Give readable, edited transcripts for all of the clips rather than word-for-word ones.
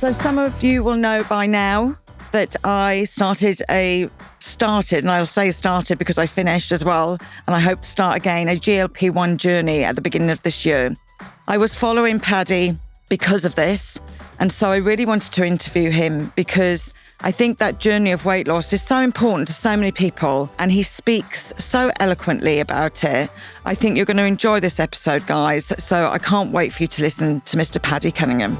So some of you will know by now that I started, and I'll say started because I finished as well, and I hope to start again, a GLP-1 journey at the beginning of this year. I was following Paddy because of this, and so I really wanted to interview him because I think that journey of weight loss is so important to so many people, and he speaks so eloquently about it. I think you're going to enjoy this episode, guys, so I can't wait for you to listen to Mr. Paddy Cunningham.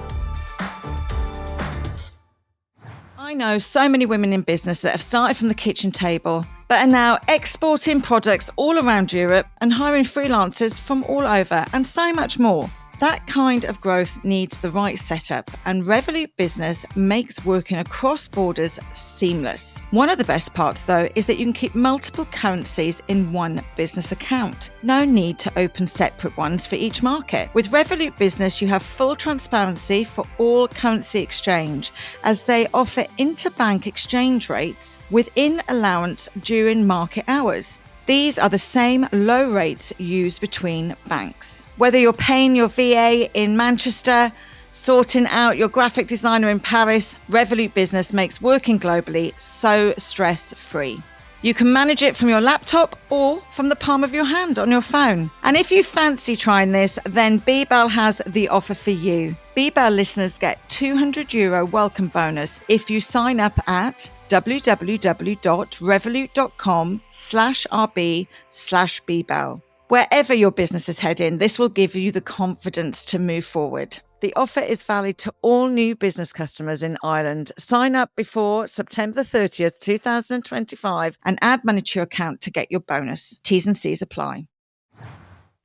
I know so many women in business that have started from the kitchen table, but are now exporting products all around Europe and hiring freelancers from all over and so much more. That kind of growth needs the right setup, and Revolut Business makes working across borders seamless. One of the best parts, though, is that you can keep multiple currencies in one business account. No need to open separate ones for each market. With Revolut Business, you have full transparency for all currency exchange, as they offer interbank exchange rates within allowance during market hours. These are the same low rates used between banks. Whether you're paying your VA in Manchester, sorting out your graphic designer in Paris, Revolut Business makes working globally so stress-free. You can manage it from your laptop or from the palm of your hand on your phone. And if you fancy trying this, then BeBelle has the offer for you. BeBelle listeners get €200 welcome bonus if you sign up at www.revolut.com/rb/BeBelle. Wherever your business is heading, this will give you the confidence to move forward. The offer is valid to all new business customers in Ireland. Sign up before September the 30th, 2025 and add money to your account to get your bonus. T's and C's apply.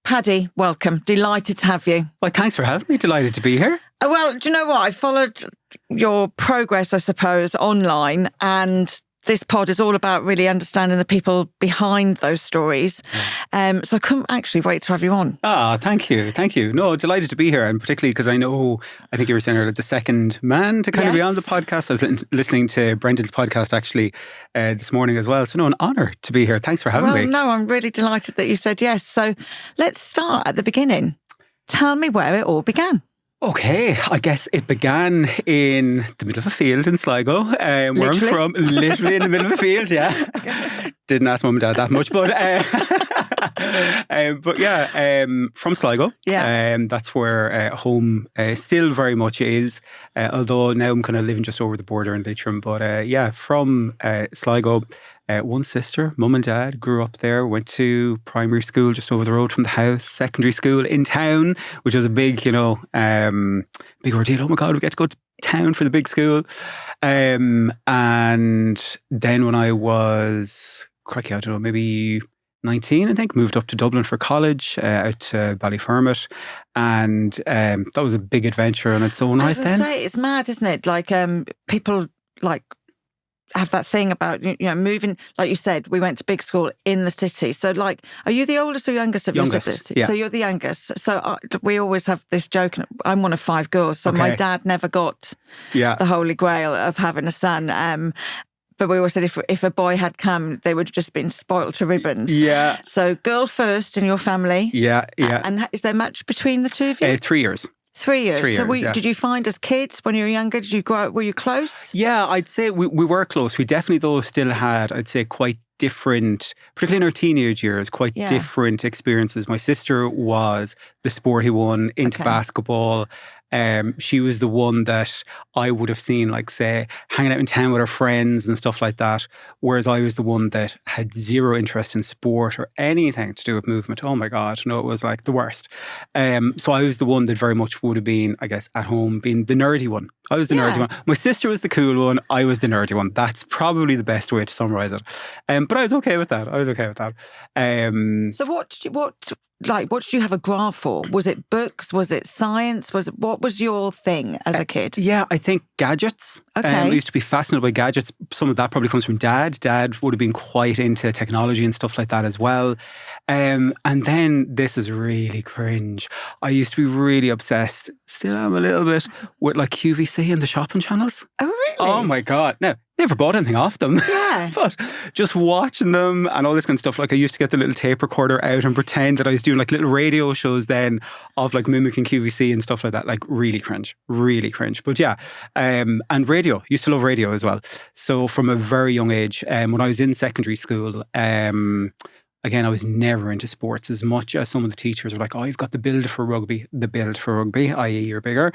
Paddy, welcome. Delighted to have you. Well, thanks for having me. Delighted to be here. Well, do you know what? I followed your progress, I suppose, online, and this pod is all about really understanding the people behind those stories. So I couldn't actually wait to have you on. Thank you. Thank you. No, delighted to be here. And particularly because I think you were saying earlier, the second man to kind of be on the podcast. I was listening to Brendan's podcast actually this morning as well. So an honour to be here. Thanks for having me. No, I'm really delighted that you said yes. So let's start at the beginning. Tell me where it all began. Okay, I guess it began in the middle of a field in Sligo, where I'm from. Literally in the middle of a field, yeah. Okay. Didn't ask mum and dad that much, but from Sligo. Yeah. That's where home still very much is, although now I'm kind of living just over the border in Leitrim. But from Sligo. One sister, mum and dad, grew up there, went to primary school just over the road from the house, secondary school in town, which was a big, big ordeal. Oh my God, we get to go to town for the big school. And then when I was, maybe 19, I think, moved up to Dublin for college, out to Ballyfermot. And that was a big adventure on its own right then. I was going to say, it's mad, isn't it? Like, people, like, have that thing about, moving, like you said, we went to big school in the city. So like, are you the oldest or youngest of your siblings? Yeah. So you're the youngest. So we always have this joke, I'm one of 5 girls. So my dad never got the holy grail of having a son. But we always said if a boy had come, they would have just been spoiled to ribbons. Yeah. So girl first in your family. Yeah. And is there much between the two of you? 3 years. 3 years. Did you find as kids when you were younger, did you grow up, were you close? Yeah, I'd say we were close. We definitely, though, still had, I'd say, quite different, particularly in our teenage years, quite different experiences. My sister was the sporty one, into basketball. She was the one that I would have seen, like, say, hanging out in town with her friends and stuff like that. Whereas I was the one that had zero interest in sport or anything to do with movement. Oh my God, no, it was like the worst. So I was the one that very much would have been, I guess, at home, being the nerdy one. I was the nerdy one. My sister was the cool one. I was the nerdy one. That's probably the best way to summarise it. But I was okay with that. So what did you have a graph for? Was it books? Was it science? What was your thing as a kid? Yeah, I think gadgets. Okay. I used to be fascinated by gadgets. Some of that probably comes from Dad. Dad would have been quite into technology and stuff like that as well. And then, this is really cringe, I used to be really obsessed, still am a little bit, with like QVC and the shopping channels. Oh, really? Oh my God. Now, never bought anything off them. Yeah. But just watching them and all this kind of stuff, like I used to get the little tape recorder out and pretend that I was doing like little radio shows then of like mimicking QVC and stuff like that. Like really cringe. But yeah, and radio, used to love radio as well. So from a very young age, when I was in secondary school, again, I was never into sports as much as some of the teachers were like, oh, you've got the build for rugby, i.e. you're bigger,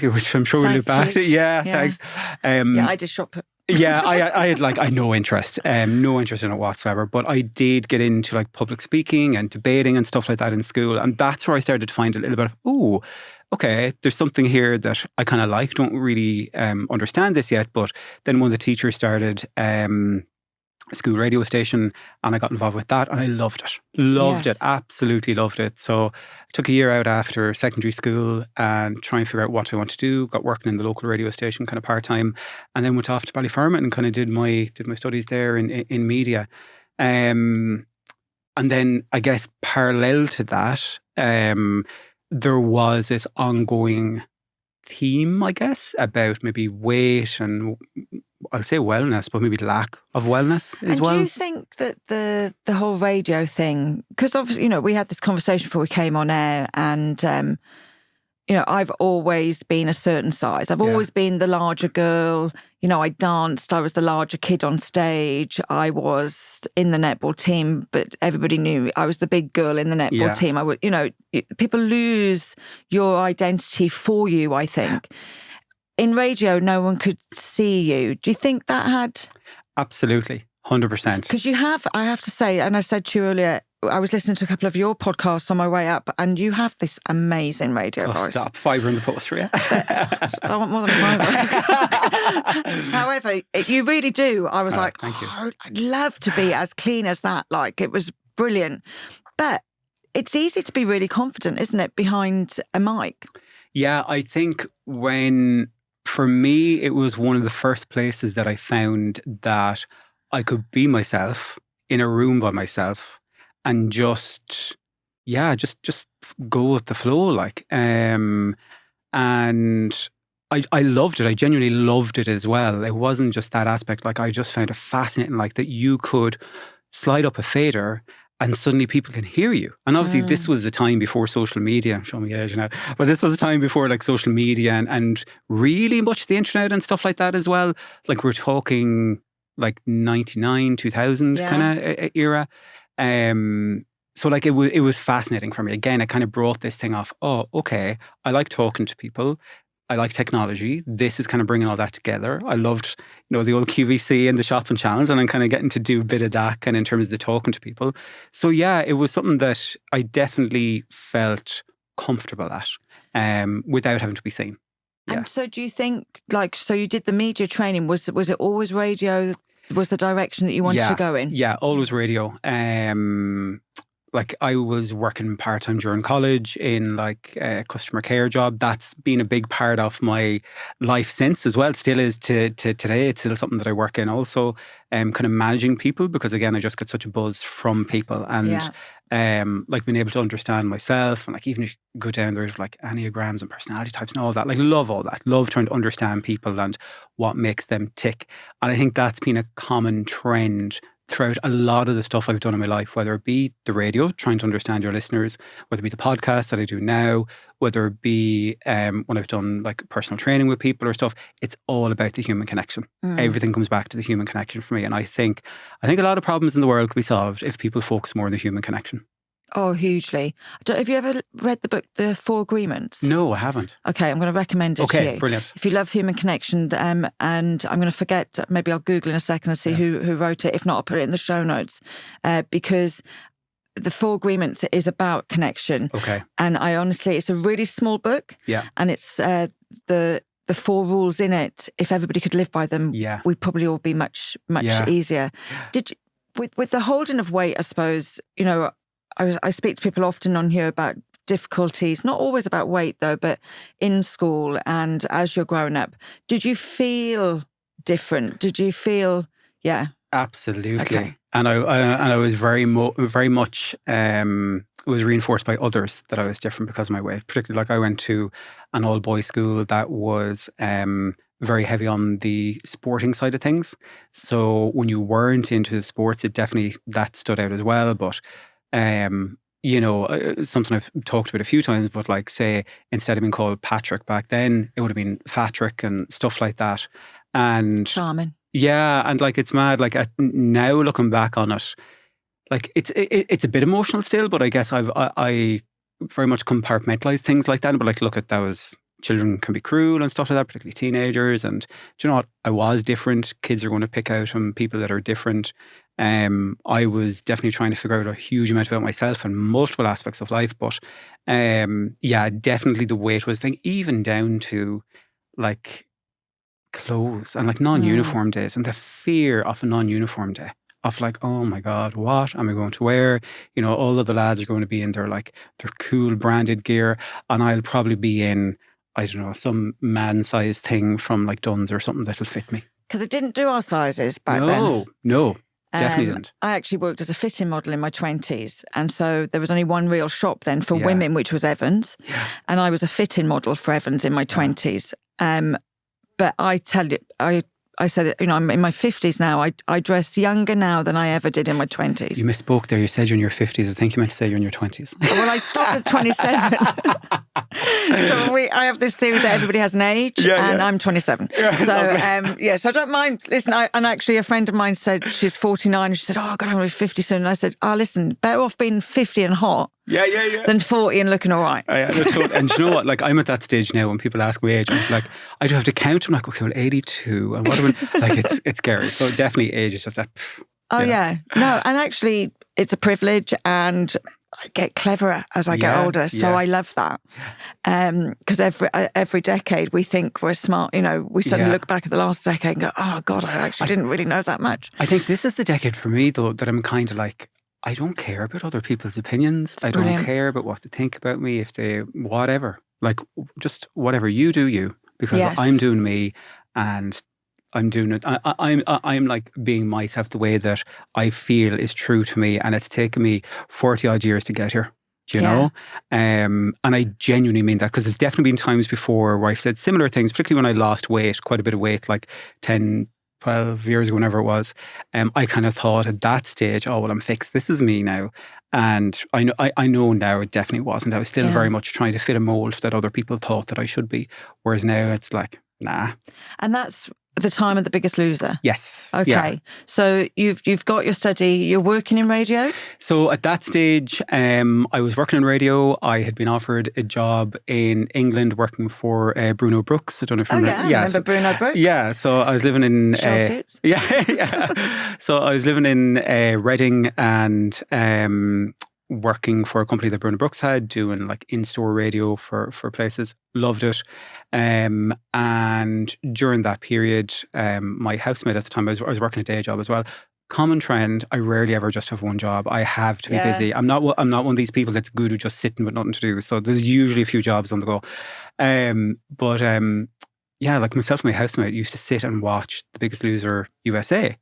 which I'm sure we'll look back to. Yeah, thanks. I did shop. Yeah, I had no interest in it whatsoever. But I did get into like public speaking and debating and stuff like that in school. And that's where I started to find a little bit of, oh, okay, there's something here that I kind of like. Don't really understand this yet. But then one of the teachers started school radio station and I got involved with that and I loved it, absolutely loved it. So I took a year out after secondary school and try and figure out what I want to do. Got working in the local radio station kind of part-time and then went off to Ballyfermot and kind of did my studies there in media. And then I guess parallel to that, there was this ongoing theme, I guess, about maybe weight and I'll say wellness, but maybe lack of wellness as well. And do you think that the whole radio thing, because obviously, we had this conversation before we came on air and, I've always been a certain size. I've always been the larger girl. I danced. I was the larger kid on stage. I was in the netball team, but everybody knew I was the big girl in the netball team. I would, people lose your identity for you, I think. In radio, no one could see you. Do you think that had... Absolutely, 100%. Because I have to say, and I said to you earlier, I was listening to a couple of your podcasts on my way up, and you have this amazing radio voice. Stop. $5 in the post for you. I want more than $5. However, you really do. I was like, thank you. I'd love to be as clean as that. Like, it was brilliant. But it's easy to be really confident, isn't it, behind a mic? Yeah, I think for me, it was one of the first places that I found that I could be myself in a room by myself and just go with the flow. Like, and I loved it. I genuinely loved it as well. It wasn't just that aspect. Like, I just found it fascinating, like that you could slide up a fader and suddenly people can hear you. And obviously this was the time before social media. I'm showing my age now. But this was the time before like social media and really much the internet and stuff like that as well. Like we're talking like 99, 2000 kind of era. So like it was fascinating for me. Again, it kind of brought this thing off. Oh, okay. I like talking to people. I like technology. This is kind of bringing all that together. I loved, the old QVC and the shopping channels, and I'm kind of getting to do a bit of that kind of in terms of the talking to people. So yeah, it was something that I definitely felt comfortable at, without having to be seen. Yeah. And so do you think, so you did the media training, was it always radio? Was the direction that you wanted to go in? Yeah, always radio. Like I was working part-time during college in like a customer care job. That's been a big part of my life since as well. It still is to today. It's still something that I work in also, kind of managing people because again, I just get such a buzz from people and like being able to understand myself and like even if you go down the route of like Enneagrams and personality types and all that, like love all that. Love trying to understand people and what makes them tick. And I think that's been a common trend throughout a lot of the stuff I've done in my life, whether it be the radio, trying to understand your listeners, whether it be the podcast that I do now, whether it be when I've done like personal training with people or stuff, it's all about the human connection. Everything comes back to the human connection for me. And I think a lot of problems in the world could be solved if people focus more on the human connection. Oh, hugely. Have you ever read the book, The Four Agreements? No, I haven't. Okay, I'm going to recommend it to you. Okay, brilliant. If you love human connection, and I'm going to forget, maybe I'll Google in a second and see who wrote it. If not, I'll put it in the show notes because The Four Agreements is about connection. Okay. And it's a really small book. Yeah. And it's the four rules in it. If everybody could live by them, we'd probably all be much easier. Did you, with the holding of weight, I suppose, I speak to people often on here about difficulties, not always about weight though, but in school and as you're growing up. Did you feel different? Did you feel, Absolutely. Okay. And I was very much was reinforced by others that I was different because of my weight. Particularly like I went to an all boys school that was very heavy on the sporting side of things. So when you weren't into sports, it definitely, that stood out as well. But, something I've talked about a few times, but like, say, instead of being called Patrick back then, it would have been Fatrick and stuff like that. And charming. Yeah. And like, it's mad. Like now looking back on it, like it's a bit emotional still, but I guess I very much compartmentalize things like that. But like, look at that was, children can be cruel and stuff like that, particularly teenagers. And do you know what? I was different. Kids are going to pick out on people that are different. I was definitely trying to figure out a huge amount about myself and multiple aspects of life. But definitely the weight was thing, even down to like clothes and like non-uniform days, and the fear of a non-uniform day. Of like, oh my God, what am I going to wear? You know, all of the lads are going to be in their cool branded gear, and I'll probably be in, I don't know, some man-sized thing from like Dunn's or something that'll fit me. Because it didn't do our sizes back then. No, definitely didn't. I actually worked as a fitting model in my 20s. And so there was only one real shop then for women, which was Evans. Yeah. And I was a fitting model for Evans in my 20s. But I tell you, I said, you know, I'm in my 50s now. I dress younger now than I ever did in my 20s. You misspoke there. You said you're in your 50s. I think you meant to say you're in your 20s. Well, I stopped at 27. So I have this theory that everybody has an age, and I'm 27. Yeah, so I don't mind. Listen, and actually a friend of mine said she's 49, and she said, oh, God, I'm going to be 50 soon. And I said, listen, better off being 50 and hot than 40 and looking all right. And you know what? Like, I'm at that stage now when people ask me age, I'm like, I do have to count. I'm like, okay, well, 82. And what like, it's scary. So definitely age is just that. No, and actually it's a privilege, and I get cleverer as I get older. So I love that. Because every decade we think we're smart. You know, we suddenly look back at the last decade and go, oh God, I actually didn't really know that much. I think this is the decade for me, though, that I'm kind of like, I don't care about other people's opinions. I don't care about what they think about me, if they, whatever. Like, just whatever, you do you. Because I'm doing me, and I'm doing it. I'm like being myself the way that I feel is true to me. And it's taken me 40 odd years to get here. Do you know? And I genuinely mean that, because there's definitely been times before where I've said similar things, particularly when I lost weight, quite a bit of weight, like 10, 12 years ago, whenever it was. I kind of thought at that stage, oh, well, I'm fixed. This is me now. And I know now it definitely wasn't. I was still very much trying to fit a mold that other people thought that I should be. Whereas now it's like, nah. And that's the time of The Biggest Loser? Yes. Okay. Yeah. So you've got your study, you're working in radio? So at that stage, I was working in radio. I had been offered a job in England working for Bruno Brooks. I don't know if you remember. Yeah, remember Bruno Brooks? Yeah, so I was living in... So I was living in Reading, and working for a company that Bruno Brooks had, doing like in-store radio for places. Loved it. And during that period, my housemate at the time, I was working a day job as well. Common trend, I rarely ever just have one job. I have to be busy. I'm not one of these people that's good who just sitting with nothing to do. So there's usually a few jobs on the go. Like myself and my housemate used to sit and watch The Biggest Loser USA.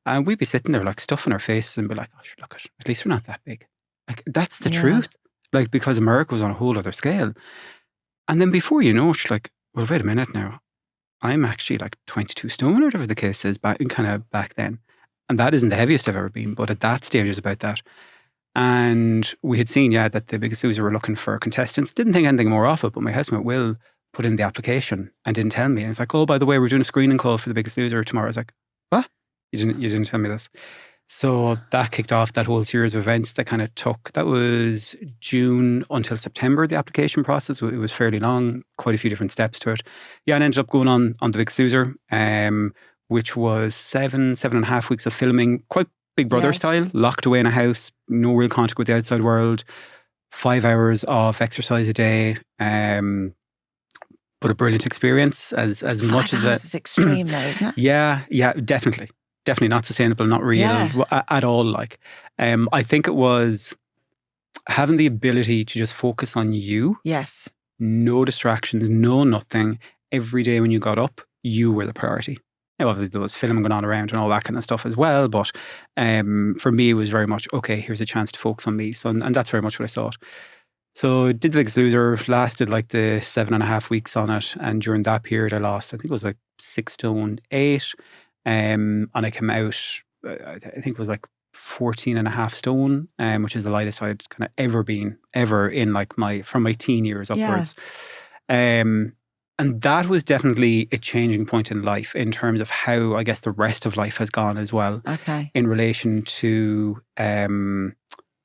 And we'd be sitting there like stuffing our faces and be like, oh, sure, look, at least we're not that big. Like, that's the truth. Like, because America was on a whole other scale. And then before you know it, you're like, well, wait a minute now. I'm actually like 22 stone or whatever the case is back then. And that isn't the heaviest I've ever been. But at that stage, it was about that. And we had seen, that The Biggest Loser were looking for contestants. Didn't think anything more of it, but my housemate Will put in the application and didn't tell me. And it's like, oh, by the way, we're doing a screening call for The Biggest Loser tomorrow. I was like, what? You didn't tell me this. So that kicked off that whole series of events that kind of took, that was June until September, the application process. It was fairly long, quite a few different steps to it. Yeah, and ended up going on The Biggest Loser, which was 7.5 weeks of filming, quite Big Brother style, locked away in a house, no real contact with the outside world, 5 hours of exercise a day. But a brilliant experience as much as it's extreme though, isn't it? Yeah, definitely. Definitely not sustainable, not real at all. Like, I think it was having the ability to just focus on you. Yes. No distractions, no nothing. Every day when you got up, you were the priority. Now, obviously, there was filming going on around and all that kind of stuff as well. But for me, it was very much, okay, here's a chance to focus on me. So, and that's very much what I thought. So did The Biggest Loser, lasted like the 7.5 weeks on it. And during that period I lost, I think it was like 6 stone 8. And I came out, I think it was like 14.5 stone, which is the lightest I'd kind of ever been, ever in like from my teen years upwards. And that was definitely a changing point in life in terms of how I guess the rest of life has gone as well. Okay. In relation to,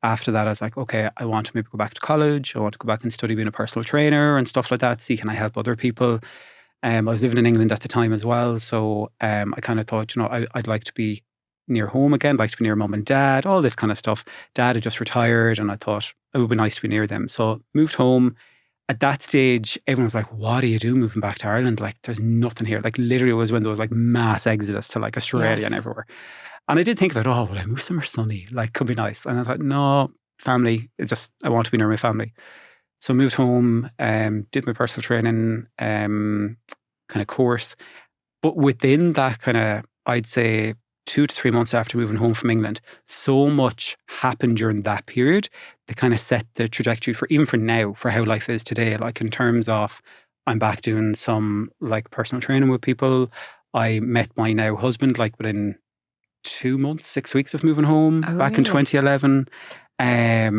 after that, I was like, okay, I want to maybe go back to college. I want to go back and study being a personal trainer and stuff like that. See, can I help other people? I was living in England at the time as well. So I kind of thought, I'd like to be near home again, like to be near mum and dad, all this kind of stuff. Dad had just retired and I thought it would be nice to be near them. So moved home. At that stage, everyone was like, what do you do moving back to Ireland? Like, there's nothing here. Like, literally it was when there was like mass exodus to like Australia and everywhere. And I did think about, will I move somewhere sunny? Like, could be nice. And I thought, no, family, I want to be near my family. So moved home, did my personal training kind of course. But within that kind of, I'd say 2 to 3 months after moving home from England, so much happened during that period that kind of set the trajectory for even for now, for how life is today. Like in terms of, I'm back doing some like personal training with people. I met my now husband like within 2 months, 6 weeks of moving home back in 2011. I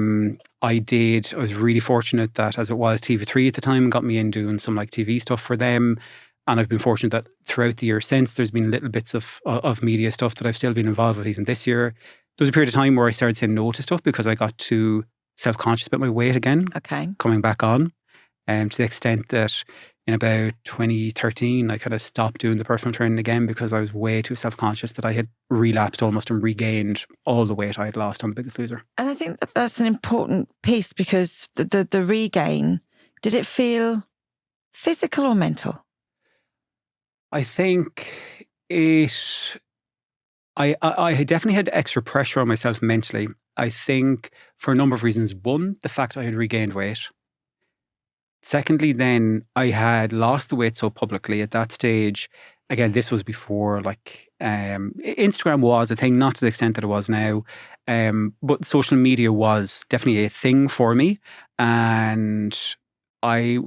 was really fortunate that as it was TV3 at the time got me in doing some like TV stuff for them. And I've been fortunate that throughout the year since there's been little bits of media stuff that I've still been involved with even this year. There was a period of time where I started saying no to stuff because I got too self-conscious about my weight again. Okay. Coming back on. To the extent that in about 2013, I kind of stopped doing the personal training again because I was way too self-conscious that I had relapsed almost and regained all the weight I had lost on The Biggest Loser. And I think that's an important piece because the regain, did it feel physical or mental? I think I definitely had extra pressure on myself mentally. I think for a number of reasons. One, the fact I had regained weight. Secondly, then I had lost the weight so publicly at that stage. Again, this was before like Instagram was a thing, not to the extent that it was now. But social media was definitely a thing for me. And I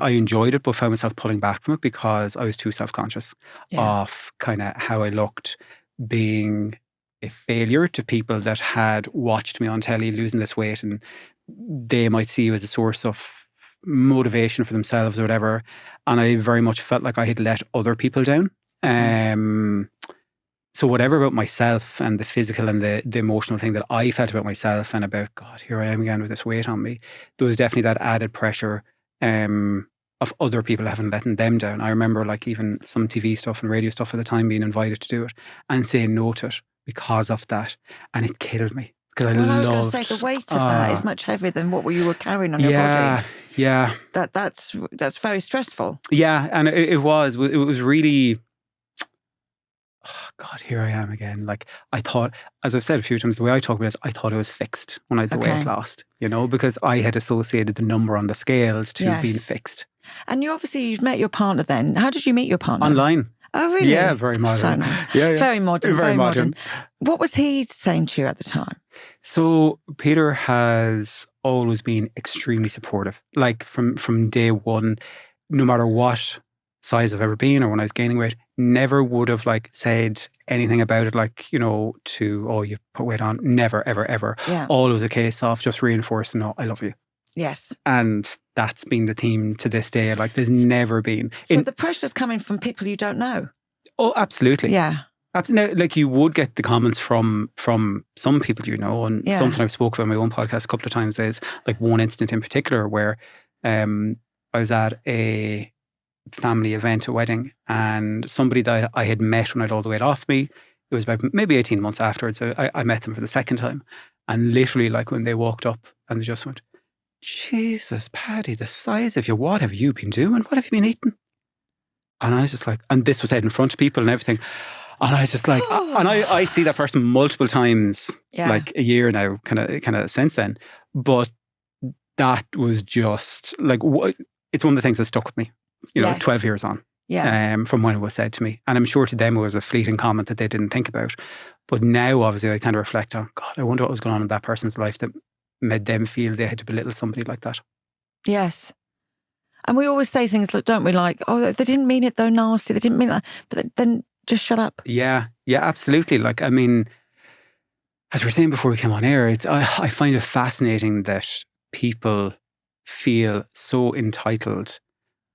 enjoyed it, but found myself pulling back from it because I was too self-conscious of kind of how I looked, being a failure to people that had watched me on telly losing this weight, and they might see you as a source of motivation for themselves or whatever. And I very much felt like I had let other people down. So whatever about myself and the physical and the emotional thing that I felt about myself and about, God, here I am again with this weight on me, there was definitely that added pressure of other people having letting them down. I remember like even some TV stuff and radio stuff at the time being invited to do it and saying no to it because of that. And it killed me. I was going to say the weight of that is much heavier than what you were carrying on your body. Yeah. That's very stressful. Yeah, and it was really, oh God, here I am again. Like I thought, as I've said a few times, the way I talk about it is I thought it was fixed when I had the weight lost, because I had associated the number on the scales to being fixed. And you'd met your partner then. How did you meet your partner? Online. Oh, really? Yeah, very modern. So nice. Yeah. Very modern. Very modern. What was he saying to you at the time? So Peter has always been extremely supportive. Like from day one, no matter what size I've ever been or when I was gaining weight, never would have like said anything about it, like, you put weight on. Never, ever, ever. Yeah. Always a case of just reinforcing, no, I love you. Yes. And that's been the theme to this day. Like there's never been. So the pressure's coming from people you don't know. Oh, absolutely. Yeah. Absolutely. Like you would get the comments from some people, and something I've spoken about on my own podcast a couple of times is like one incident in particular where I was at a family event, a wedding, and somebody that I had met when I had all the weight off me, it was about maybe 18 months afterwards, I met them for the second time. And literally like when they walked up and they just went, Jesus, Paddy, the size of you, what have you been doing? What have you been eating? And I was just like, and this was said in front of people and everything. And I was just like, and I see that person multiple times, like a year now, kind of since then. But that was just like, it's one of the things that stuck with me, 12 years on, from when it was said to me. And I'm sure to them it was a fleeting comment that they didn't think about. But now, obviously, I kind of reflect on, God, I wonder what was going on in that person's life that made them feel they had to belittle somebody like that. Yes. And we always say things, don't we? Like, oh, they didn't mean it though, nasty. They didn't mean it. But then just shut up. Yeah, absolutely. Like, I mean, as we were saying before we came on air, I find it fascinating that people feel so entitled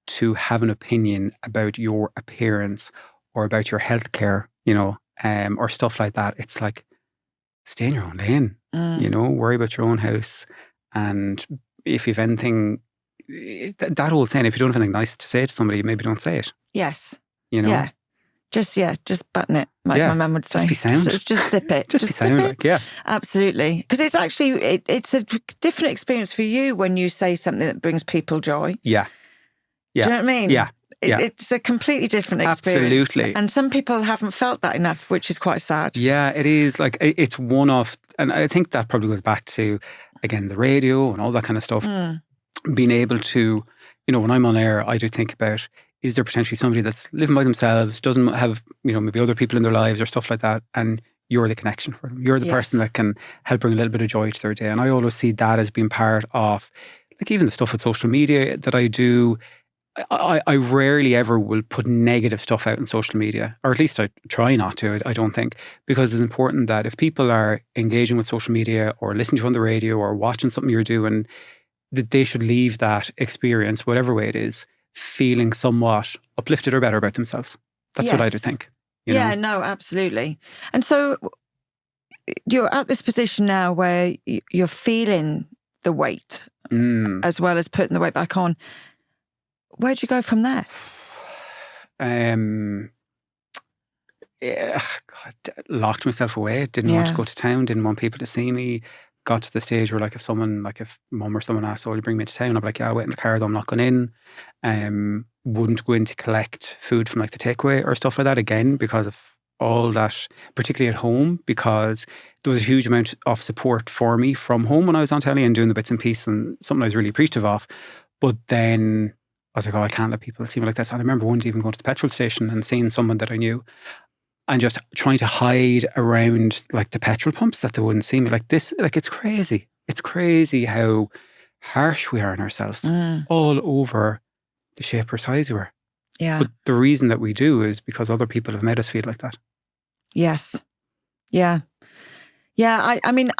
to have an opinion about your appearance or about your healthcare, or stuff like that. It's like, stay in your own lane, worry about your own house. And if you've anything, that old saying, if you don't have anything nice to say to somebody, maybe don't say it. Yes. Yeah. Just button it, as my mum would say. Just be sound. Just zip it. just be sound, like, yeah. Absolutely. Because it's actually, it's a different experience for you when you say something that brings people joy. Yeah. Do you know what I mean? Yeah. It's a completely different experience. Absolutely. And some people haven't felt that enough, which is quite sad. Yeah, it is. Like, it's one of, and I think that probably goes back to, again, the radio and all that kind of stuff. Being able to, when I'm on air, I do think about, is there potentially somebody that's living by themselves, doesn't have, maybe other people in their lives or stuff like that, and you're the connection for them. You're the person that can help bring a little bit of joy to their day. And I always see that as being part of, like, even the stuff with social media that I do. I rarely ever will put negative stuff out on social media, or at least I try not to, I don't think, because it's important that if people are engaging with social media or listening to you on the radio or watching something you're doing, that they should leave that experience, whatever way it is, feeling somewhat uplifted or better about themselves. That's what I do think. Yeah, no, absolutely. And so you're at this position now where you're feeling the weight as well as putting the weight back on. Where'd you go from there? Locked myself away. Didn't want to go to town. Didn't want people to see me. Got to the stage where, like, if mum or someone asked, "Oh, will you bring me to town?" I'd be like, "Yeah, I'll wait in the car, though I'm not going in." Wouldn't go in to collect food from, like, the takeaway or stuff like that, again, because of all that, particularly at home, because there was a huge amount of support for me from home when I was on telly and doing the bits and pieces, and something I was really appreciative of. But then I was like, oh, I can't let people see me like this. And I remember one day even going to the petrol station and seeing someone that I knew and just trying to hide around, like, the petrol pumps that they wouldn't see me. Like, this, like, it's crazy. It's crazy how harsh we are on ourselves all over the shape or size we are. Yeah. But the reason that we do is because other people have made us feel like that. Yes. Yeah. Yeah. I mean,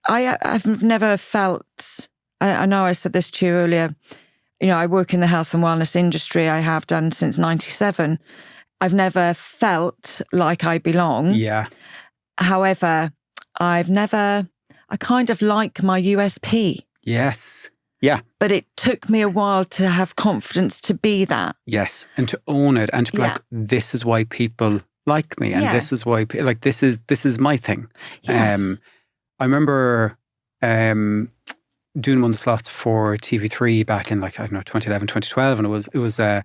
I've never felt, I know I said this to you earlier, I work in the health and wellness industry. I have done since 97. I've never felt like I belong. Yeah. However, I kind of like my USP. Yes. Yeah. But it took me a while to have confidence to be that. Yes. And to own it and to be like, this is why people like me. And this is why, like, this is my thing. Yeah. I remember doing one of the slots for TV3 back in, like, I don't know, 2011, 2012. And it was a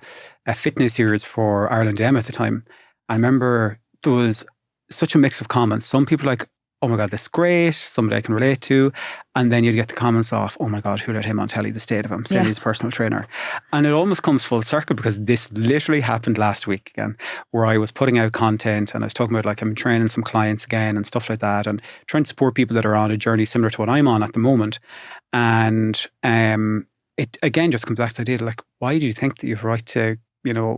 fitness series for Ireland M at the time. I remember there was such a mix of comments. Some people like, oh my God, this is great, somebody I can relate to. And then you'd get the comments off, oh my God, who let him on telly, the state of him, saying he's a personal trainer. And it almost comes full circle, because this literally happened last week again, where I was putting out content and I was talking about, like, I'm training some clients again and stuff like that, and trying to support people that are on a journey similar to what I'm on at the moment. And it again just comes back to the idea, like, why do you think that you have a right to,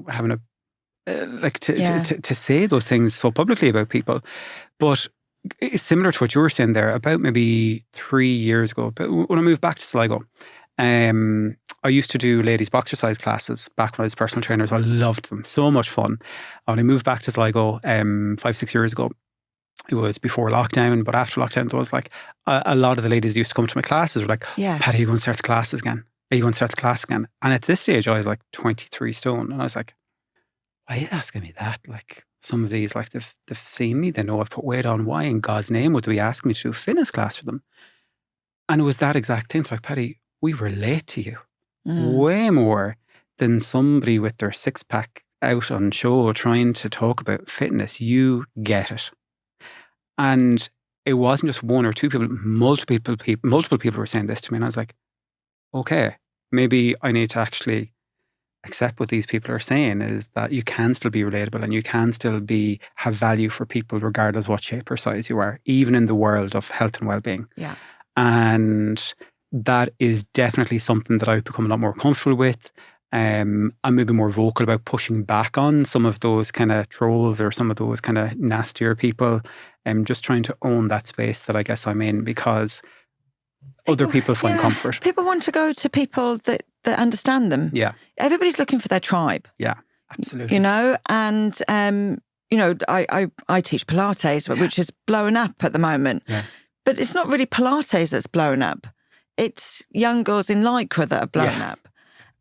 having to say those things so publicly about people? But it's similar to what you were saying there, about maybe 3 years ago, but when I moved back to Sligo, I used to do ladies boxercise classes back when I was a personal trainer. So I loved them, so much fun. And I moved back to Sligo 5-6 years ago. It was before lockdown, but after lockdown, there was, like, a lot of the ladies used to come to my classes were like, Paddy, are you going to start the classes again? Are you going to start the class again? And at this stage, I was like 23 stone. And I was like, why are you asking me that? Like, some of these, like, they've seen me, they know I've put weight on. Why in God's name would they be asking me to do a fitness class for them? And it was that exact thing. It's like, Paddy, we relate to you way more than somebody with their six-pack out on show trying to talk about fitness. You get it. And it wasn't just one or two people, multiple people were saying this to me. And I was like, okay, maybe I need to actually accept what these people are saying, is that you can still be relatable and you can still have value for people regardless what shape or size you are, even in the world of health and well-being. Yeah. And that is definitely something that I've become a lot more comfortable with. I'm maybe more vocal about pushing back on some of those kind of trolls or some of those kind of nastier people. I'm just trying to own that space that I guess I'm in, because other people find comfort. People want to go to people that understand them. Yeah. Everybody's looking for their tribe. Yeah, absolutely. You know, and, you know, I teach Pilates, which is blowing up at the moment. Yeah. But it's not really Pilates that's blown up. It's young girls in Lycra that are blown up.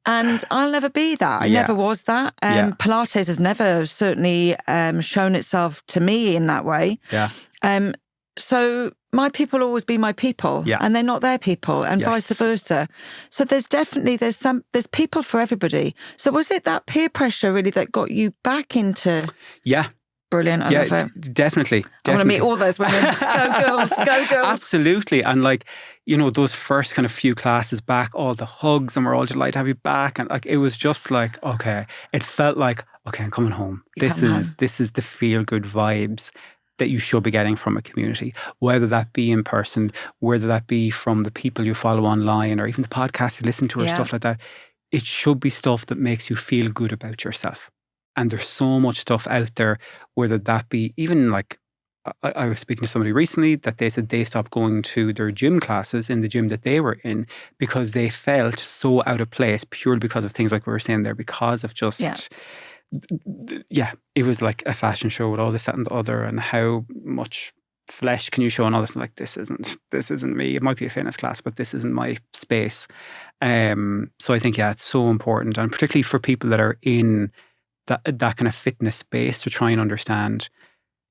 And I'll never be that. I never was that. Pilates has never certainly shown itself to me in that way. Yeah. So my people will always be my people, and they're not their people, and vice versa. So there's people for everybody. So was it that peer pressure really that got you back into? Yeah. Brilliant. I love it. Definitely. I want to meet all those women. Go girls, go girls. Absolutely. And like, you know, those first kind of few classes back, all the hugs, and we're all delighted to have you back. And like, it was just like, okay, it felt like, okay, I'm coming home. This is the feel good vibes that you should be getting from a community, whether that be in person, whether that be from the people you follow online, or even the podcasts you listen to, or stuff like that. It should be stuff that makes you feel good about yourself. And there's so much stuff out there, whether that be even like, I was speaking to somebody recently that they said they stopped going to their gym classes in the gym that they were in because they felt so out of place, purely because of things like we were saying there, because of just, it was like a fashion show with all this, that and the other, and how much flesh can you show and all this. Like, this isn't me. It might be a fitness class, but this isn't my space. So I think, it's so important, and particularly for people that are in that kind of fitness space, to try and understand,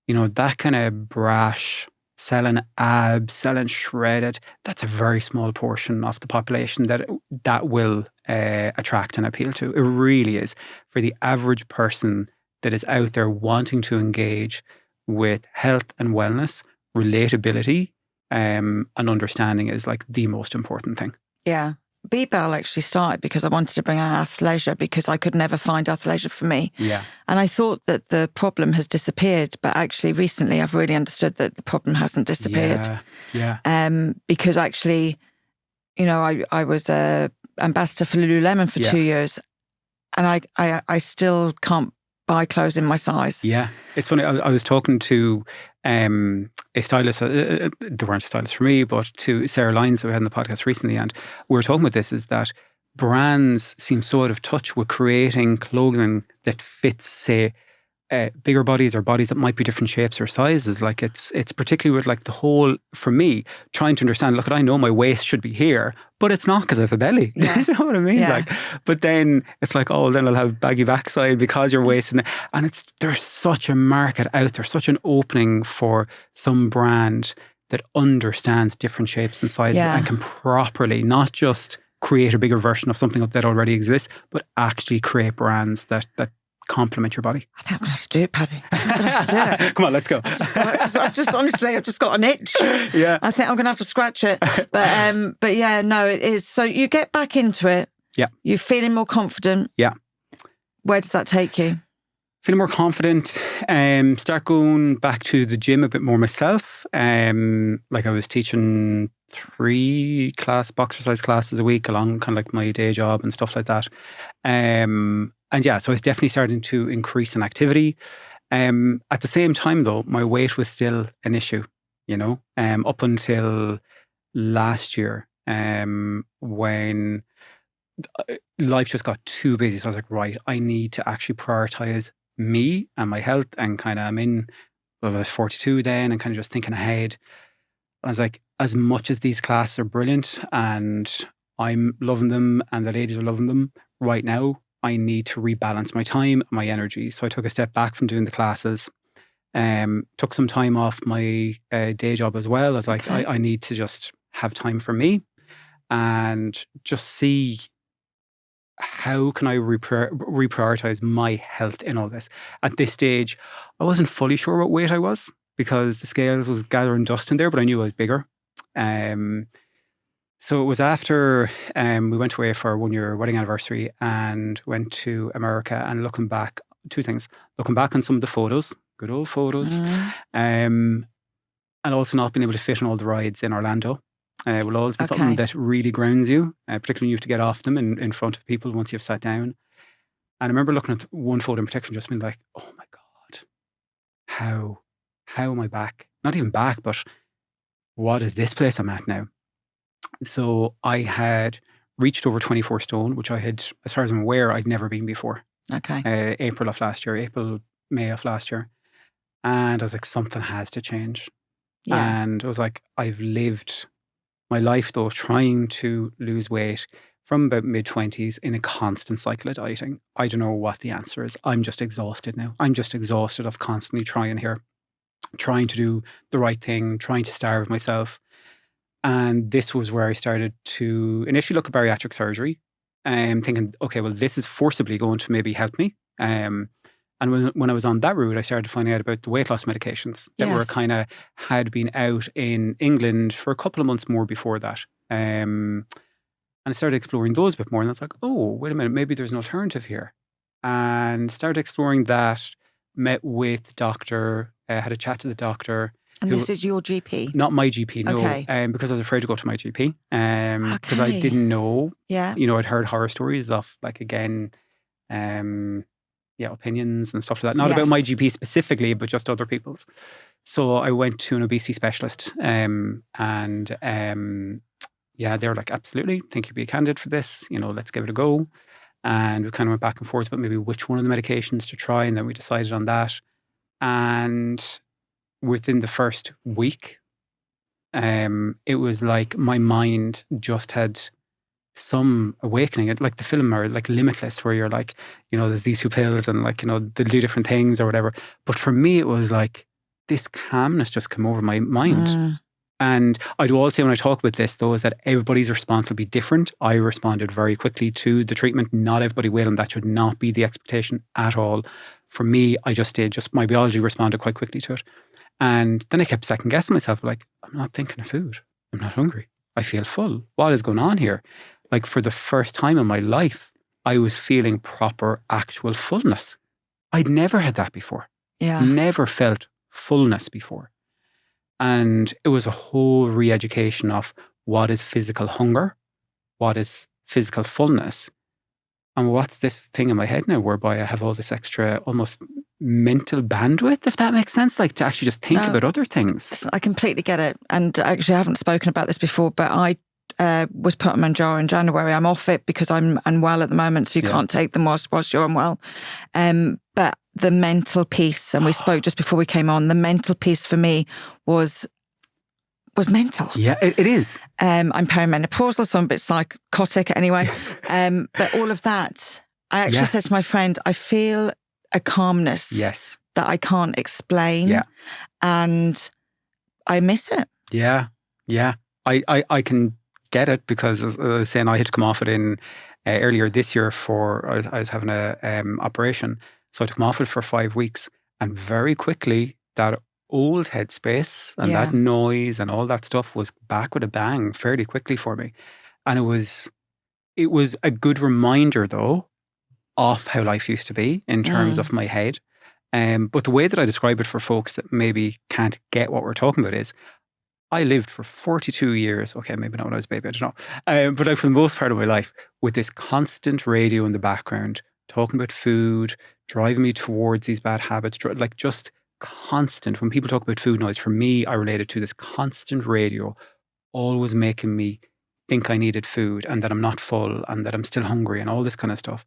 you know, that kind of brash, selling abs, selling shredded, that's a very small portion of the population that will attract and appeal to. It really is. For the average person that is out there wanting to engage with health and wellness, relatability and understanding is like the most important thing. Yeah. BeBelle actually started because I wanted to bring out athleisure, because I could never find athleisure for me. Yeah. And I thought that the problem has disappeared, but actually recently I've really understood that the problem hasn't disappeared. Yeah. Because actually, you know, I was a ambassador for Lululemon for 2 years, and I still can't buy clothes in my size. Yeah. It's funny, I was talking to a stylist, they weren't stylists for me, but to Sarah Lyons, who we had on the podcast recently, and we were talking about this, is that brands seem so out of touch with creating clothing that fits, say, bigger bodies, or bodies that might be different shapes or sizes. Like, it's particularly with like the whole, for me, trying to understand, look, I know my waist should be here, but it's not because I have a belly. Yeah. Do you know what I mean? Yeah. Like, but then it's like, oh, then I'll have baggy backside because your waist, and there's such a market out there, such an opening for some brand that understands different shapes and sizes and can properly not just create a bigger version of something that already exists, but actually create brands that complement your body. I think I'm going to have to do it, Paddy. I'm going to have to do it. Come on, let's go. I've just got an itch. Yeah. I think I'm going to have to scratch it. But yeah, no, it is. So you get back into it. Yeah. You're feeling more confident. Yeah. Where does that take you? Feeling more confident. Start going back to the gym a bit more myself. Like, I was teaching 3 boxercise classes a week along kind of like my day job and stuff like that. And yeah, so I was definitely starting to increase in activity. At the same time, though, my weight was still an issue, you know, up until last year, when life just got too busy. So I was like, right, I need to actually prioritize me and my health. And kind of, I was 42 then, and kind of just thinking ahead. I was like, as much as these classes are brilliant and I'm loving them and the ladies are loving them right now, I need to rebalance my time and my energy. So I took a step back from doing the classes, took some time off my day job as well. I was like, I need to just have time for me and just see how can I reprioritize my health in all this. At this stage, I wasn't fully sure what weight I was, because the scales was gathering dust in there, but I knew I was bigger. So it was after we went away for our 1-year wedding anniversary and went to America, and looking back, 2 things. Looking back on some of the photos, good old photos, and also not being able to fit on all the rides in Orlando. Will always be something that really grounds you, particularly when you have to get off them in front of people once you've sat down. And I remember looking at one photo in particular, just being like, oh my God, how am I back? Not even back, but what is this place I'm at now? So I had reached over 24 stone, which I had, as far as I'm aware, I'd never been before. Okay. May of last year. And I was like, something has to change. Yeah. And I was like, I've lived my life though trying to lose weight from about mid-20s in a constant cycle of dieting. I don't know what the answer is. I'm just exhausted now. I'm just exhausted of constantly trying to do the right thing, trying to starve myself. And this was where I started to initially look at bariatric surgery, thinking, okay, well, this is forcibly going to maybe help me. And when I was on that route, I started finding out about the weight loss medications that were had been out in England for a couple of months more before that. And I started exploring those a bit more. And I was like, oh, wait a minute, maybe there's an alternative here. And started exploring that, met with doctor, had a chat to the doctor. And this is your GP? Not my GP, no. Okay. Because I was afraid to go to my GP. Because I didn't know. Yeah. I'd heard horror stories of, like, again, opinions and stuff like that. Not about my GP specifically, but just other people's. So I went to an obesity specialist they were like, absolutely, think you'd be a candidate for this. Let's give it a go. And we kind of went back and forth about maybe which one of the medications to try. And then we decided on that. And within the first week, it was like my mind just had some awakening, like the film or like Limitless, where you're like, there's these two pills and like, they'll do different things or whatever. But for me, it was like this calmness just came over my mind. And I do always say when I talk about this, though, is that everybody's response will be different. I responded very quickly to the treatment. Not everybody will, and that should not be the expectation at all. For me, I just did. Just my biology responded quite quickly to it. And then I kept second guessing myself, like, I'm not thinking of food. I'm not hungry. I feel full. What is going on here? Like, for the first time in my life, I was feeling proper, actual fullness. I'd never had that before. Yeah. Never felt fullness before. And it was a whole re-education of what is physical hunger, what is physical fullness, and what's this thing in my head now whereby I have all this extra almost mental bandwidth, if that makes sense, like to actually just think about other things. I completely get it. And actually, I haven't spoken about this before, but I was put on Manjaro in January. I'm off it because I'm unwell at the moment, so you can't take them whilst you're unwell. But the mental piece, and we spoke just before we came on, the mental piece for me was mental. Yeah, it is. I'm perimenopausal, so I'm a bit psychotic anyway. But all of that, I actually said to my friend, I feel a calmness that I can't explain. Yeah. And I miss it. Yeah. Yeah. I can get it because, as I was saying, I had to come off it in earlier this year I was having a operation. So I took off it for 5 weeks, and very quickly that old headspace and that noise and all that stuff was back with a bang fairly quickly for me. And it was a good reminder though of how life used to be in terms of my head. But the way that I describe it for folks that maybe can't get what we're talking about is, I lived for 42 years, okay, maybe not when I was a baby, I don't know, but for the most part of my life, with this constant radio in the background, talking about food, driving me towards these bad habits, like just constant. When people talk about food noise, for me, I related to this constant radio, always making me think I needed food and that I'm not full and that I'm still hungry and all this kind of stuff.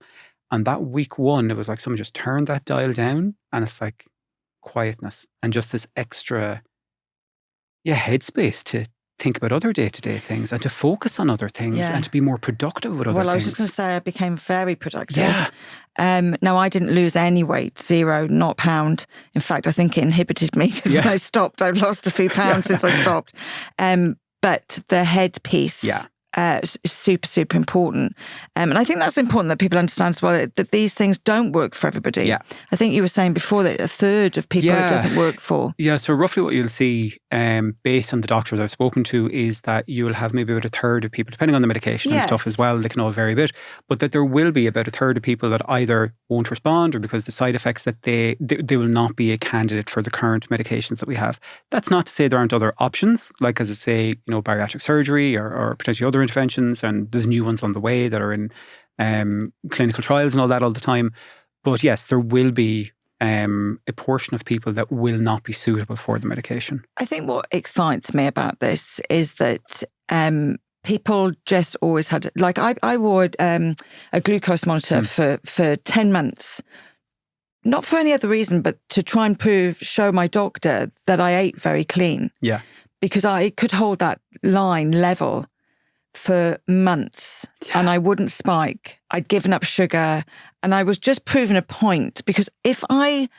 And that week one, it was like someone just turned that dial down, and it's like quietness and just this extra headspace to think about other day-to-day things and to focus on other things and to be more productive with other things. Well, I was just going to say I became very productive. Yeah. Now, I didn't lose any weight, 0, not pound. In fact, I think it inhibited me because when I stopped, I've lost a few pounds since I stopped. But the head piece super, super important. And I think that's important that people understand as well, that these things don't work for everybody. Yeah. I think you were saying before that a third of people it doesn't work for. Yeah, so roughly what you'll see based on the doctors I've spoken to is that you'll have maybe about a third of people, depending on the medication and stuff as well, they can all vary a bit, but that there will be about a third of people that either won't respond or because the side effects that they will not be a candidate for the current medications that we have. That's not to say there aren't other options, like as I say, bariatric surgery or potentially other interventions, and there's new ones on the way that are in clinical trials and all that all the time. But yes, there will be a portion of people that will not be suitable for the medication. I think what excites me about this is that people just always had, like I wore a glucose monitor for 10 months. Not for any other reason, but to try and show my doctor that I ate very clean. Yeah. Because I could hold that line level for months and I wouldn't spike. I'd given up sugar and I was just proving a point, because if I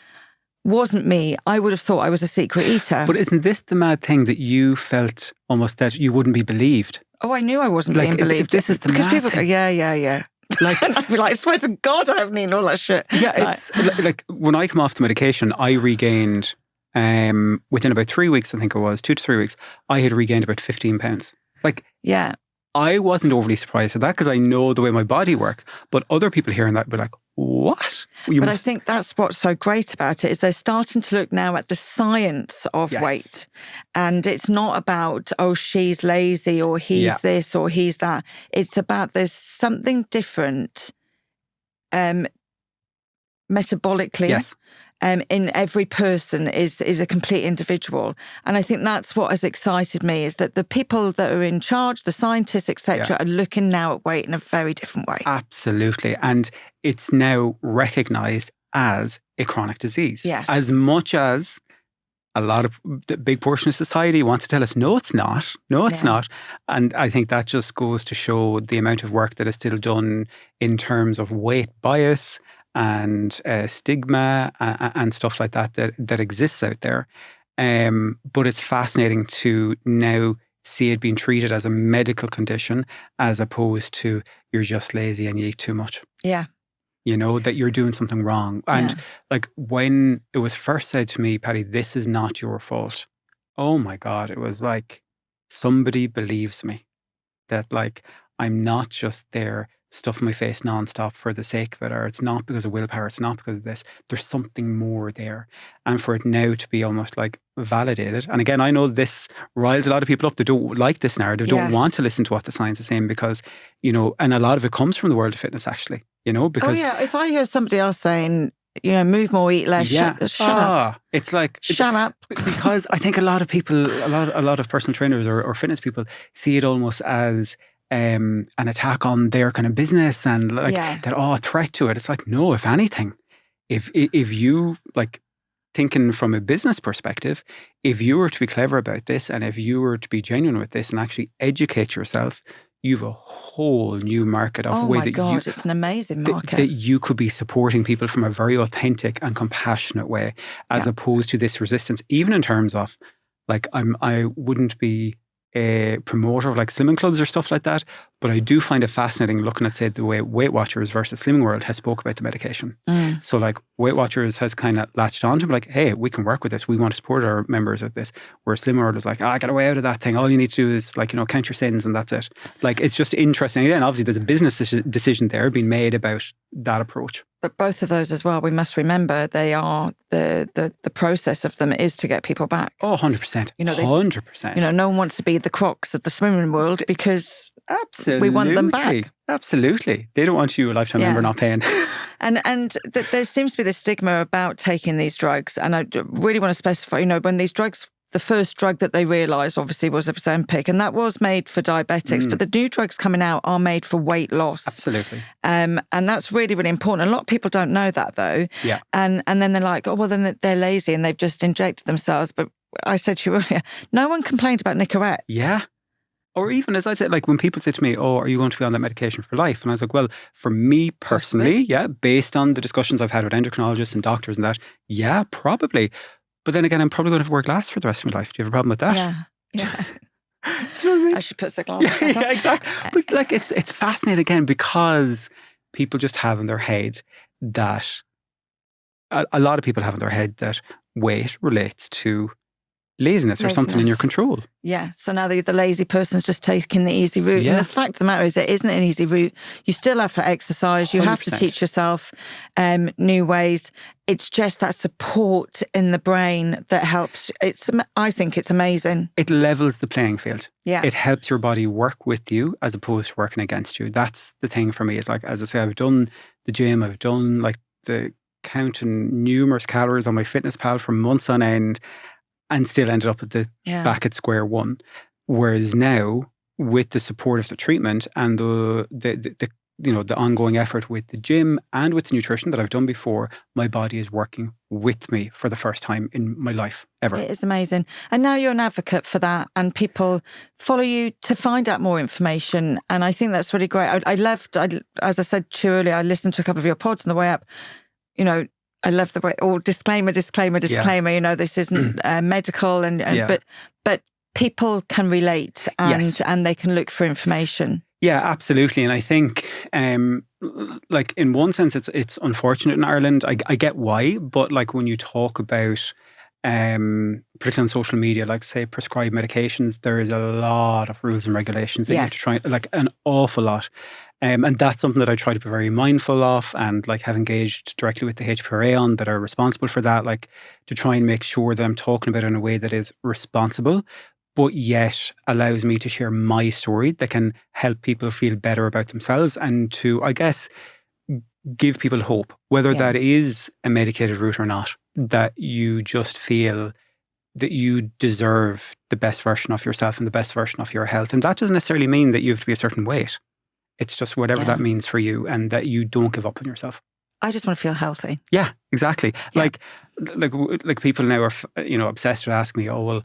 wasn't me, I would have thought I was a secret eater. But isn't this the mad thing that you felt almost that you wouldn't be believed? Oh, I knew I wasn't being believed. This is the because mad people thing. go, yeah. Like, and I'd be like, I swear to God, I haven't eaten all that shit. Yeah, it's like when I come off the medication, I regained within about 3 weeks, I think it was 2 to 3 weeks, I had regained about 15 pounds. Like, yeah. I wasn't overly surprised at that because I know the way my body works. But other people hearing that would be like, what? I think that's what's so great about it, is they're starting to look now at the science of weight. And it's not about, oh, she's lazy or he's this or he's that. It's about there's something different metabolically. Yes. In every person is a complete individual. And I think that's what has excited me, is that the people that are in charge, the scientists, etc., are looking now at weight in a very different way. Absolutely. And it's now recognised as a chronic disease. Yes. As much as a lot of the big portion of society wants to tell us, no, it's not. No, it's not. And I think that just goes to show the amount of work that is still done in terms of weight bias and stigma and stuff like that exists out there. But it's fascinating to now see it being treated as a medical condition as opposed to you're just lazy and you eat too much. Yeah. That you're doing something wrong. And like when it was first said to me, Paddy, this is not your fault. Oh my God, it was like somebody believes me that like I'm not just there stuffing my face nonstop for the sake of it, or it's not because of willpower, it's not because of this. There's something more there. And for it now to be almost like validated. And again, I know this riles a lot of people up. They don't like this narrative, don't want to listen to what the science is saying because, and a lot of it comes from the world of fitness actually, because... Oh yeah, if I hear somebody else saying, move more, eat less, shut up. It's like... Shut up. Because I think a lot of people, a lot of personal trainers or fitness people see it almost as an attack on their kind of business and like that, a threat to it. It's like, no, if anything, if you like thinking from a business perspective, if you were to be clever about this and if you were to be genuine with this and actually educate yourself, you've a whole new market of way that it's an amazing market. That you could be supporting people from a very authentic and compassionate way as opposed to this resistance, even in terms of like, I wouldn't be a promoter of like slimming clubs or stuff like that, but I do find it fascinating looking at, say, the way Weight Watchers versus Slimming World has spoke about the medication. So like Weight Watchers has kind of latched on to like, hey, we can work with this, we want to support our members with this, where Slimming World is like, get away out of that thing, all you need to do is like, count your sins and that's it. Like, it's just interesting. Again, obviously there's a business decision there being made about that approach. But both of those as well, we must remember they are the process of them is to get people back. Oh, 100%. 100%. No one wants to be the Crocs of the swimming world because absolutely, we want them back. Absolutely. They don't want you a lifetime member not paying. And there seems to be this stigma about taking these drugs. And I really want to specify, when these drugs, the first drug that they realised obviously was Ozempic, and that was made for diabetics. But the new drugs coming out are made for weight loss. Absolutely. And that's really, really important. A lot of people don't know that though. Yeah. And then they're like, oh, well, then they're lazy and they've just injected themselves. But I said to you earlier, no one complained about Nicorette. Yeah. Or even, as I said, like when people say to me, oh, are you going to be on that medication for life? And I was like, well, for me personally, based on the discussions I've had with endocrinologists and doctors and that, probably. But then again, I'm probably going to wear glass for the rest of my life. Do you have a problem with that? Yeah. Do you know what I mean? I should put some glasses on. Yeah, exactly. But like, it's fascinating again because people just have in their head that a lot of people have in their head that weight relates to laziness or something in your control. Yeah. So now the lazy person's just taking the easy route. Yeah. And the fact of the matter is, it isn't an easy route. You still have to exercise. You 100%. have to teach yourself new ways. It's just that support in the brain that helps. I think it's amazing. It levels the playing field. Yeah. It helps your body work with you as opposed to working against you. That's the thing for me. Is like, as I say, I've done the gym. I've done like the counting numerous calories on my fitness pal for months on end, and still ended up at the back at square one. Whereas now, with the support of the treatment and the ongoing effort with the gym and with the nutrition that I've done before, my body is working with me for the first time in my life ever. It is amazing. And now you're an advocate for that, and people follow you to find out more information. And I think that's really great. As I said to you earlier, I listened to a couple of your pods on the way up. You know, I love the way, disclaimer, you know, this isn't medical but people can relate and they can look for information. Yeah, absolutely. And I think like in one sense it's unfortunate in Ireland. I get why, but like when you talk about particularly on social media, like say prescribed medications, there is a lot of rules and regulations that you have to try, like an awful lot. And that's something that I try to be very mindful of, and like have engaged directly with the HPRA on that are responsible for that, like to try and make sure that I'm talking about it in a way that is responsible, but yet allows me to share my story that can help people feel better about themselves and to, I guess, give people hope, whether that is a medicated route or not, that you just feel that you deserve the best version of yourself and the best version of your health. And that doesn't necessarily mean that you have to be a certain weight. It's just whatever that means for you, and that you don't give up on yourself. I just want to feel healthy. Yeah, exactly. Yeah. Like people now are, obsessed with asking me, oh, well,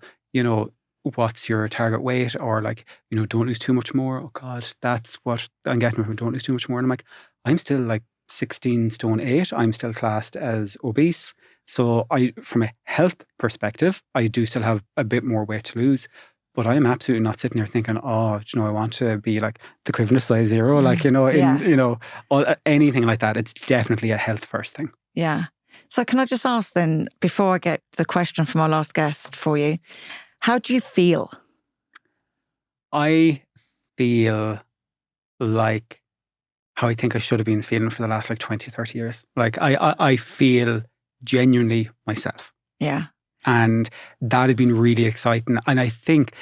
what's your target weight? Or like, don't lose too much more. Oh God, that's what I'm getting from don't lose too much more. And I'm like, I'm still like 16 stone 8. I'm still classed as obese. So from a health perspective, I do still have a bit more weight to lose. But I am absolutely not sitting here thinking, I want to be like the equivalent of size 0, anything like that. It's definitely a health first thing. Yeah. So can I just ask then, before I get the question from our last guest for you, how do you feel? I feel like how I think I should have been feeling for the last 20, 30 years. Like I feel genuinely myself. Yeah. And that had been really exciting. And I think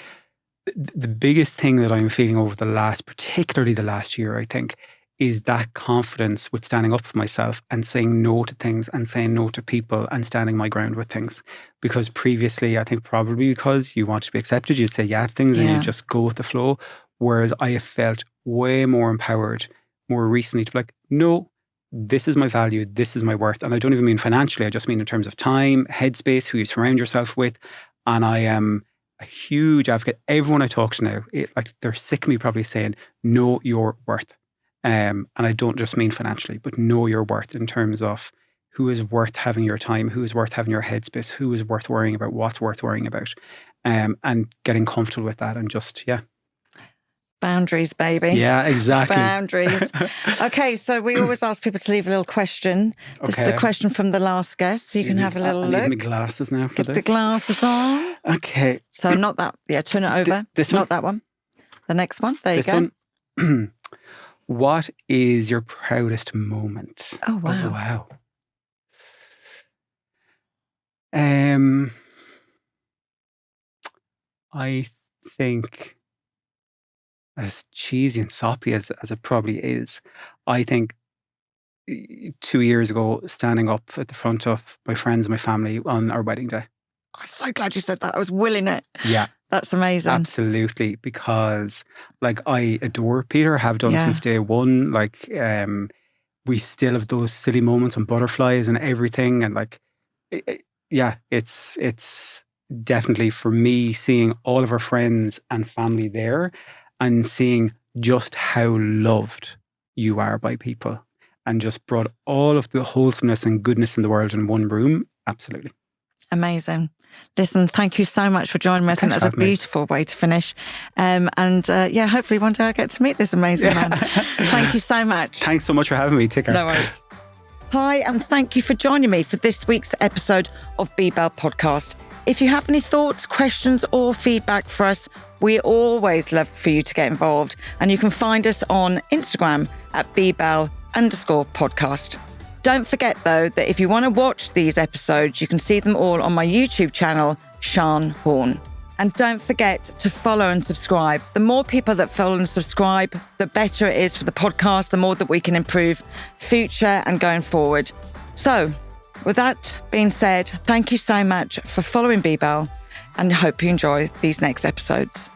the biggest thing that I'm feeling over particularly the last year, I think, is that confidence with standing up for myself and saying no to things and saying no to people and standing my ground with things. Because previously, I think probably because you want to be accepted, you'd say yeah to things and you just go with the flow. Whereas I have felt way more empowered more recently to be like, no, this is my value, this is my worth. And I don't even mean financially, I just mean in terms of time, headspace, who you surround yourself with. And I am a huge advocate. Everyone I talk to now, they're sick of me probably saying, know your worth. And I don't just mean financially, but know your worth in terms of who is worth having your time, who is worth having your headspace, who is worth worrying about, what's worth worrying about. And getting comfortable with that and just, boundaries, baby. Yeah, exactly. Boundaries. Okay, so we always ask people to leave a little question. This is the question from the last guest, so you can have a little look. I need my glasses now for Get this. the glasses on. Okay. So not that. Yeah, turn it over. This one? Not that one. The next one. There you go. One. What is your proudest moment? Oh, wow. Oh, wow. I think, as cheesy and soppy as it probably is, I think 2 years ago, standing up at the front of my friends and my family on our wedding day. I'm so glad you said that. I was willing it. Yeah. That's amazing. Absolutely. Because I adore Peter, have done since day one. We still have those silly moments and butterflies and everything. And it's definitely for me seeing all of our friends and family there and seeing just how loved you are by people and just brought all of the wholesomeness and goodness in the world in one room. Absolutely. Amazing. Listen, thank you so much for joining me. I think that's a beautiful way to finish. Hopefully one day I get to meet this amazing man. Thank you so much. Thanks so much for having me. Take care. No worries. Hi, and thank you for joining me for this week's episode of BeBelle Podcast. If you have any thoughts, questions, or feedback for us, we always love for you to get involved. And you can find us on Instagram at BeBelle_podcast. Don't forget, though, that if you want to watch these episodes, you can see them all on my YouTube channel, Sian Horn. And don't forget to follow and subscribe. The more people that follow and subscribe, the better it is for the podcast, the more that we can improve future and going forward. So, with that being said, thank you so much for following BeBelle, and I hope you enjoy these next episodes.